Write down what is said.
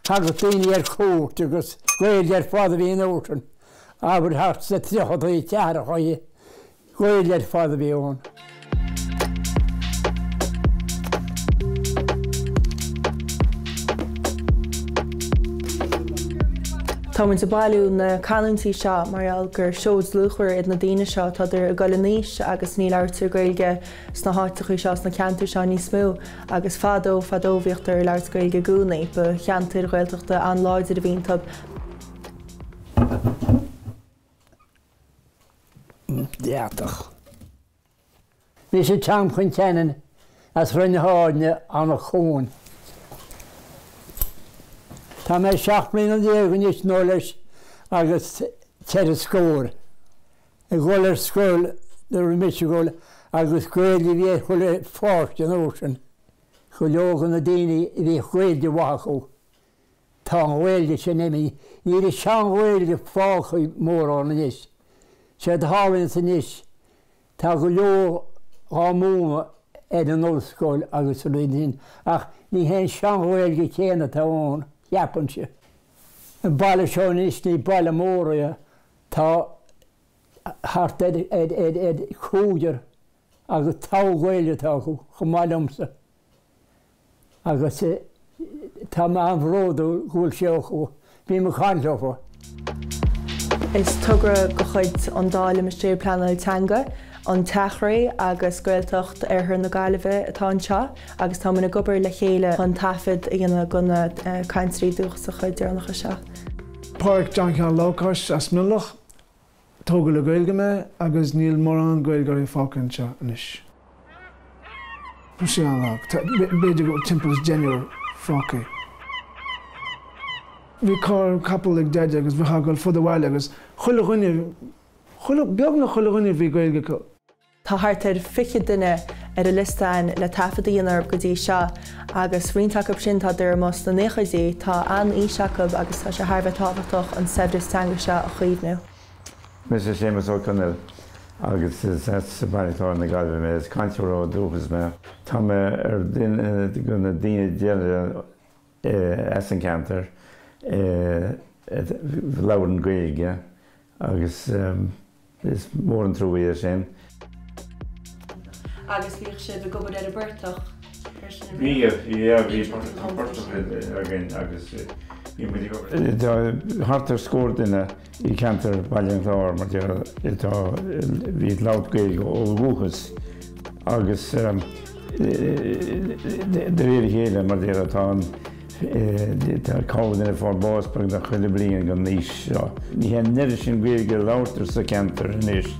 Agus daoine cót agus Gaeilge fád bhí nótan. Aber hart sa tríochad í teara chuí Gaeilge fád bhí ón. Tá muid sa bailú na canúntaí seo mar gur seods luchar iad na daoine seo tá idir Gaillimhe agus ní leirtear Gaeilge sna háiteach seo na cheantair seo níos mó agus fadómhíochttar leir Gaeilge gúnaí ba cheantair Ghaeltachta an láidir a bhíon tab. Deatach. Bhí sé team chun teann as rinne háine an a chón. Tá mé 7 mbliana déag níos nó leis agus teir a scóir. I gháil ar scóil na rimise gháil agus Gaeilge bhí chuile fáirt an ósan. Chu leogan na daoine bhí Gaeilge wathú. Tá an Gaeilge sin éimi. Ní sean Gaeilge fácha mórán is. sé háhann san níos. Tá go leo á múna an óscoil agus rion ach ní hen sean Gaeilge chéanana táón. Japan se. An baile seo níos ní baile móra tá hart chúidir agus tá Gaeilge tá go málamsa. Agus tá me an bhródú gúil seo chu bhí me chainteofa. Is tugra go chuid an dála meistrí pleanála teanga an teachraí agus Ghaeltachta ar na Gaillimhe atá anseo agus tá muna gobar le chéile an taifiad a dhéanana gona cainteoirí dúchasacha deireanacha seo. Páirc John Locas as millach, Tógadh le Gaeilge agus níl mórán Gaeilgeoirí fácan seo anois. Pwysig an lag, beidir go timplas genuine fáca. Bhí cá capal ag deide agus bhí hagil fud a bhhaile agus beag na chuile bhí Gaeilge. Tá thart ar fiche duine ar a listáin le taifiadadh dhéanamh go dtí seo agus riontacha sin tá idir más na néchaidí tá an íseachab agus tá sé tharbh tábhachtach an sebris teanga seo a chuomhnú. Mr. Seamus O'Connell agus is sa bailiteoir na Gaillimhe is cainteoirí dúchas me. Tá me ar gona daoine déile as an cheantair leabhar an Gaeilge agus is mór an trúí sin. Agus bhíoh siad a gobad ar a beirteach. Bhí agus hartar scóir duine í cheantair bailiteoir mar bhí leabhar Gaeilge ó bhuachas agus de réir chéile mar atá tá cáin ar fáil báspa na chuile bliain go níos seo. Ní hen neidir sin Gaeilge leabhar sa cheantair anois.